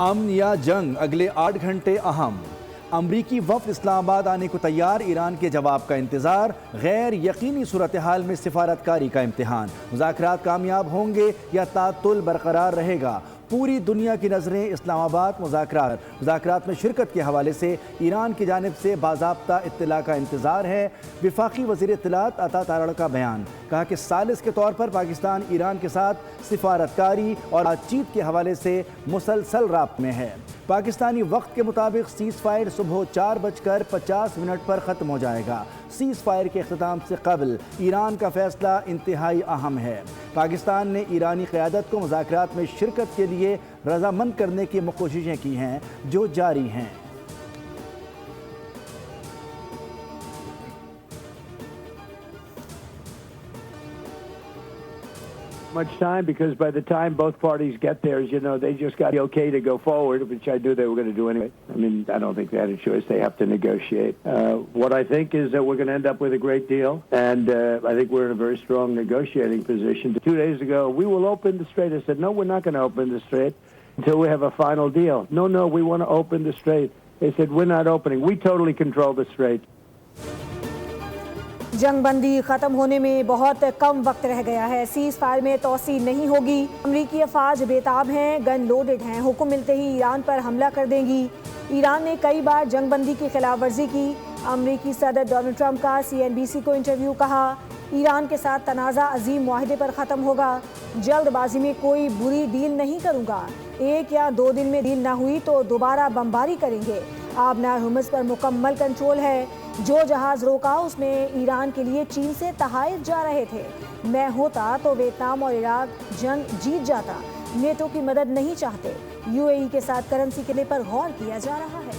امن یا جنگ، اگلے 8 گھنٹے اہم۔ امریکی وفد اسلام آباد آنے کو تیار، ایران کے جواب کا انتظار۔ غیر یقینی صورتحال میں سفارتکاری کا امتحان، مذاکرات کامیاب ہوں گے یا تعطل برقرار رہے گا؟ پوری دنیا کی نظریں اسلام آباد۔ مذاکرات میں شرکت کے حوالے سے ایران کی جانب سے باضابطہ اطلاع کا انتظار ہے۔ وفاقی وزیر اطلاعات عطا تارڑ کا بیان، کہا کہ ثالث کے طور پر پاکستان ایران کے ساتھ سفارتکاری اور بات چیت کے حوالے سے مسلسل رابطے میں ہے۔ پاکستانی وقت کے مطابق سیز فائر صبح 4:50 پر ختم ہو جائے گا۔ سیز فائر کے اختتام سے قبل ایران کا فیصلہ انتہائی اہم ہے۔ پاکستان نے ایرانی قیادت کو مذاکرات میں شرکت کے لیے رضامند کرنے کی کوششیں کی ہیں، جو جاری ہیں۔ much time because by the time both parties get there, as you know, they just got the okay to go forward, which I knew they were going to do anyway. I mean, I don't think they had a choice. They have to negotiate. What I think is that we're going to end up with a great deal, and I think we're in a very strong negotiating position. 2 days ago, we will open the strait. I said, no, we're not going to open the strait until we have a final deal. No, we want to open the strait. They said, we're not opening. We totally control the strait. جنگ بندی ختم ہونے میں بہت کم وقت رہ گیا ہے۔ سیز فائر میں توسیع نہیں ہوگی۔ امریکی افواج بےتاب ہیں، گن لوڈڈ ہیں، حکم ملتے ہی ایران پر حملہ کر دیں گی۔ ایران نے کئی بار جنگ بندی کی خلاف ورزی کی۔ امریکی صدر ڈونلڈ ٹرمپ کا CNBC کو انٹرویو، کہا ایران کے ساتھ تنازع عظیم معاہدے پر ختم ہوگا، جلد بازی میں کوئی بری ڈیل نہیں کروں گا، 1 یا 2 دن میں ڈیل نہ ہوئی تو دوبارہ بمباری کریں گے۔ آبنار ہرمز پر مکمل کنٹرول ہے، جو جہاز روکا اس میں ایران کے لیے چین سے تحائف جا رہے تھے۔ میں ہوتا تو ویتنام اور عراق جنگ جیت جاتا۔ نیٹو کی مدد نہیں چاہتے۔ UAE کے ساتھ کرنسی قلعے پر غور کیا جا رہا ہے۔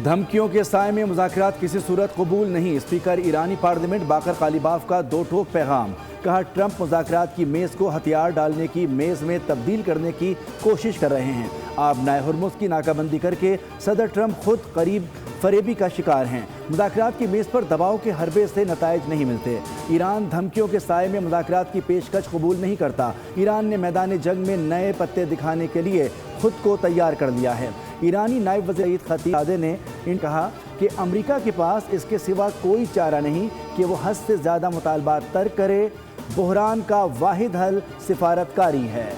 دھمکیوں کے سائے میں مذاکرات کسی صورت قبول نہیں، اسپیکر ایرانی پارلیمنٹ باقر قالیباف کا 2 ٹوک پیغام، کہا ٹرمپ مذاکرات کی میز کو ہتھیار ڈالنے کی میز میں تبدیل کرنے کی کوشش کر رہے ہیں۔ آبنائے ہرمز کی ناکہ بندی کر کے صدر ٹرمپ خود فریبی کا شکار ہیں۔ مذاکرات کی میز پر دباؤ کے حربے سے نتائج نہیں ملتے۔ ایران دھمکیوں کے سائے میں مذاکرات کی پیشکش قبول نہیں کرتا۔ ایران نے میدان جنگ میں نئے پتے دکھانے کے لیے خود کو تیار کر لیا ہے۔ ایرانی نائب وزیر خطیب زادہ نے کہا کہ امریکہ کے پاس اس کے سوا کوئی چارہ نہیں کہ وہ حد سے زیادہ مطالبات ترک کرے۔ بحران کا واحد حل سفارتکاری ہے۔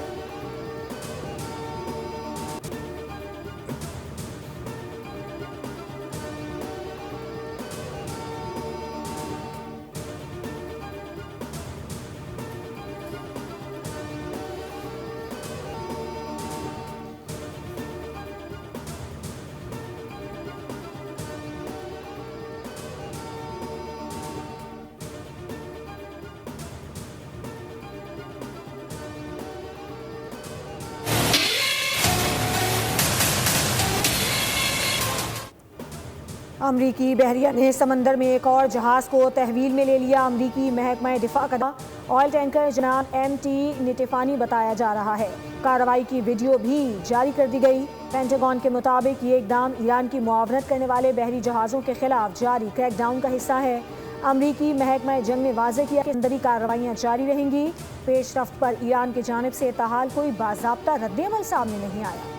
امریکی بحریہ نے سمندر میں ایک اور جہاز کو تحویل میں لے لیا۔ امریکی محکمہ دفاع کا آئل ٹینکر جناب MT نٹیفانی بتایا جا رہا ہے۔ کارروائی کی ویڈیو بھی جاری کر دی گئی۔ پینٹاگون کے مطابق یہ اقدام ایران کی معاونت کرنے والے بحری جہازوں کے خلاف جاری کریک ڈاؤن کا حصہ ہے۔ امریکی محکمہ جنگ نے واضح کیا کہ سمندری کارروائیاں جاری رہیں گی۔ پیش رفت پر ایران کی جانب سے تاحال کوئی باضابطہ رد عمل سامنے نہیں آیا۔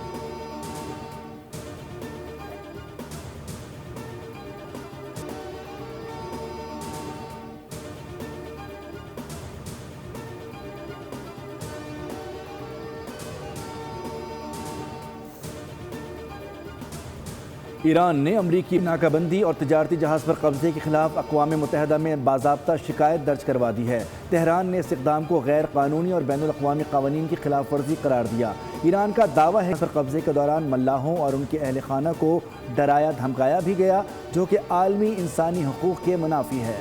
ایران نے امریکی ناکہ بندی اور تجارتی جہاز پر قبضے کے خلاف اقوام متحدہ میں باضابطہ شکایت درج کروا دی ہے۔ تہران نے اس اقدام کو غیر قانونی اور بین الاقوامی قوانین کی خلاف ورزی قرار دیا۔ ایران کا دعویٰ ہے کہ قبضے کے دوران ملاحوں اور ان کے اہل خانہ کو ڈرایا دھمکایا بھی گیا، جو کہ عالمی انسانی حقوق کے منافی ہے۔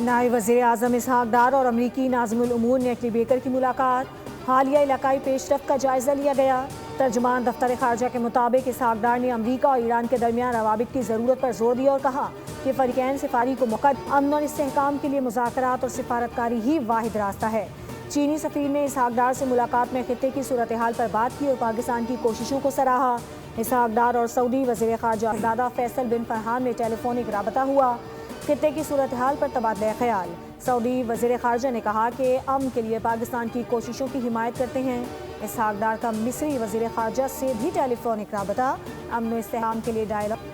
نائب وزیر اعظم اسحاق ڈار اور امریکی ناظم الامور نیٹلی بیکر کی ملاقات، حالیہ علاقائی پیش رفت کا جائزہ لیا گیا۔ ترجمان دفتر خارجہ کے مطابق اسحاق ڈار نے امریکہ اور ایران کے درمیان روابط کی ضرورت پر زور دیا اور کہا کہ فریقین سفاری کو مقد امن اور استحکام کے لیے مذاکرات اور سفارتکاری ہی واحد راستہ ہے۔ چینی سفیر نے اسحاق ڈار سے ملاقات میں خطے کی صورتحال پر بات کی اور پاکستان کی کوششوں کو سراہا۔ اسحاق ڈار اور سعودی وزیر خارجہ دادا فیصل بن فرحان میں ٹیلی فونک رابطہ ہوا، خطے کی صورتحال پر تبادلہ خیال۔ سعودی وزیر خارجہ نے کہا کہ امن کے لیے پاکستان کی کوششوں کی حمایت کرتے ہیں۔ اسحاق ڈار کا مصری وزیر خارجہ سے بھی ٹیلی فونک رابطہ، امن و استحکام کے لیے dialogue.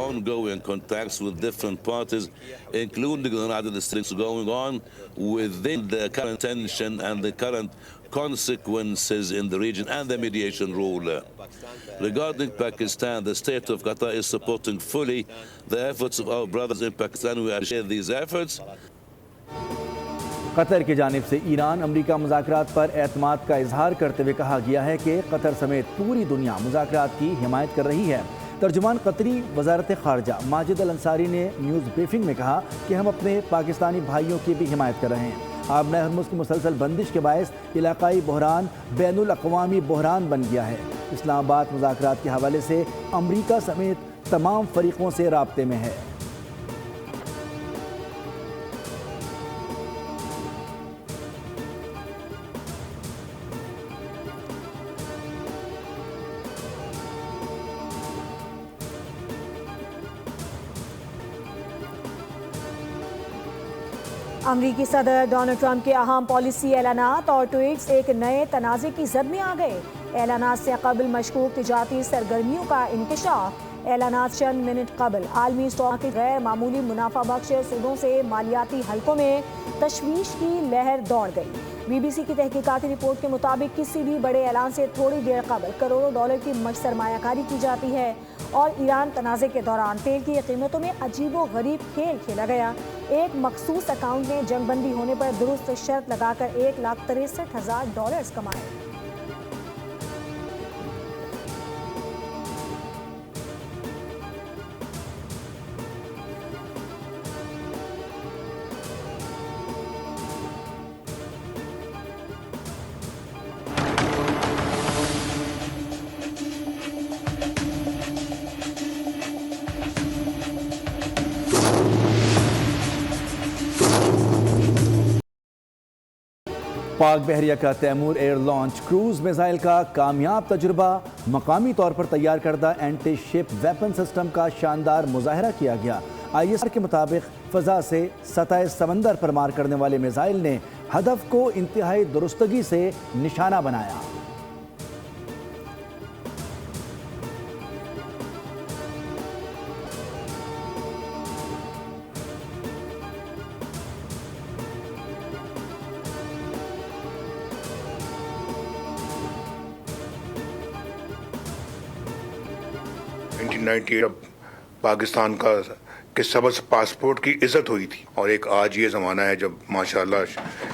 Ongoing contacts with different parties, including the United States, going on within the current tension and the current consequences in the region and the mediation role. Regarding Pakistan, the state of Qatar is supporting fully the efforts of our brothers in Pakistan. We share these efforts. قطر کی جانب سے ایران امریکہ مذاکرات پر اعتماد کا اظہار کرتے ہوئے کہا گیا ہے کہ قطر سمیت پوری دنیا مذاکرات کی حمایت کر رہی ہے۔ ترجمان قطری وزارت خارجہ ماجد الانصاری نے نیوز بریفنگ میں کہا کہ ہم اپنے پاکستانی بھائیوں کی بھی حمایت کر رہے ہیں۔ آبنۂ ہرمز کی مسلسل بندش کے باعث علاقائی بحران بین الاقوامی بحران بن گیا ہے۔ اسلام آباد مذاکرات کے حوالے سے امریکہ سمیت تمام فریقوں سے رابطے میں ہے۔ امریکی صدر ڈونلڈ ٹرمپ کے اہم پالیسی اعلانات اور ٹویٹس ایک نئے تنازع کی زد میں آ گئے۔ اعلانات سے قبل مشکوک تجارتی سرگرمیوں کا انکشاف۔ اعلانات چند منٹ قبل عالمی اسٹاک کی غیر معمولی منافع بخش سودوں سے مالیاتی حلقوں میں تشویش کی لہر دوڑ گئی۔ بی بی سی کی تحقیقاتی رپورٹ کے مطابق کسی بھی بڑے اعلان سے تھوڑی دیر قبل کروڑوں ڈالر کی سرمایہ کاری کی جاتی ہے اور ایران تنازع کے دوران تیل کی قیمتوں میں عجیب و غریب کھیل کھیلا گیا۔ ایک مخصوص اکاؤنٹ نے جنگ بندی ہونے پر درست شرط لگا کر $1,63,000 کمائے۔ پاک بحریہ کا Taimoor air launch cruise missile کا کامیاب تجربہ، مقامی طور پر تیار کردہ اینٹی شپ ویپن سسٹم کا شاندار مظاہرہ کیا گیا۔ آئی ایس آر کے مطابق فضا سے سطح سمندر پر مار کرنے والے میزائل نے ہدف کو انتہائی درستگی سے نشانہ بنایا۔ اب پاکستان کا کہ سبز پاسپورٹ کی عزت ہوئی تھی، اور ایک آج یہ زمانہ ہے جب ماشاءاللہ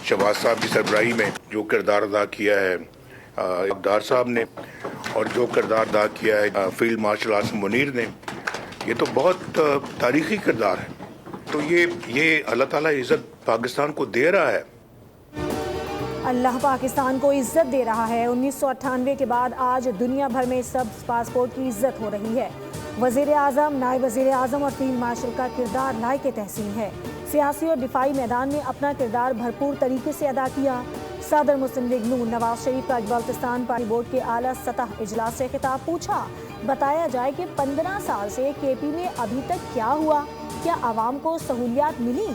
شہباز صاحب کی سربراہی میں جو کردار ادا کیا ہے ڈار صاحب نے، اور جو کردار ادا کیا ہے فیلڈ مارشل آصم منیر نے، یہ تو بہت تاریخی کردار ہے۔ تو یہ اللہ تعالیٰ عزت پاکستان کو دے رہا ہے۔ اللہ پاکستان کو عزت دے رہا ہے۔ 1998 کے بعد آج دنیا بھر میں سبز پاسپورٹ کی عزت ہو رہی ہے۔ وزیر اعظم، نائب وزیر اعظم اور فیلڈ مارشل کا کردار لائق تحسین ہے۔ سیاسی اور دفاعی میدان میں اپنا کردار بھرپور طریقے سے ادا کیا۔ صدر مسلم لیگ نون نواز شریف کا بلوچستان پارٹی بورڈ کے اعلیٰ سطح اجلاس سے خطاب، پوچھا بتایا جائے کہ 15 سال سے کے پی میں ابھی تک کیا ہوا، کیا عوام کو سہولیات ملی؟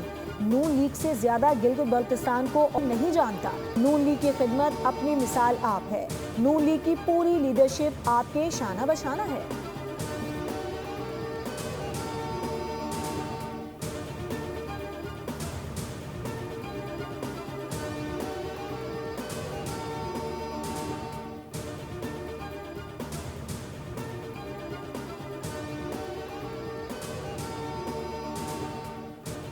نون لیگ سے زیادہ گلگت بلتستان کو نہیں جانتا۔ نون لیگ کی خدمت اپنی مثال آپ ہے۔ نون لیگ کی پوری لیڈرشپ آپ کے شانہ بشانہ ہے۔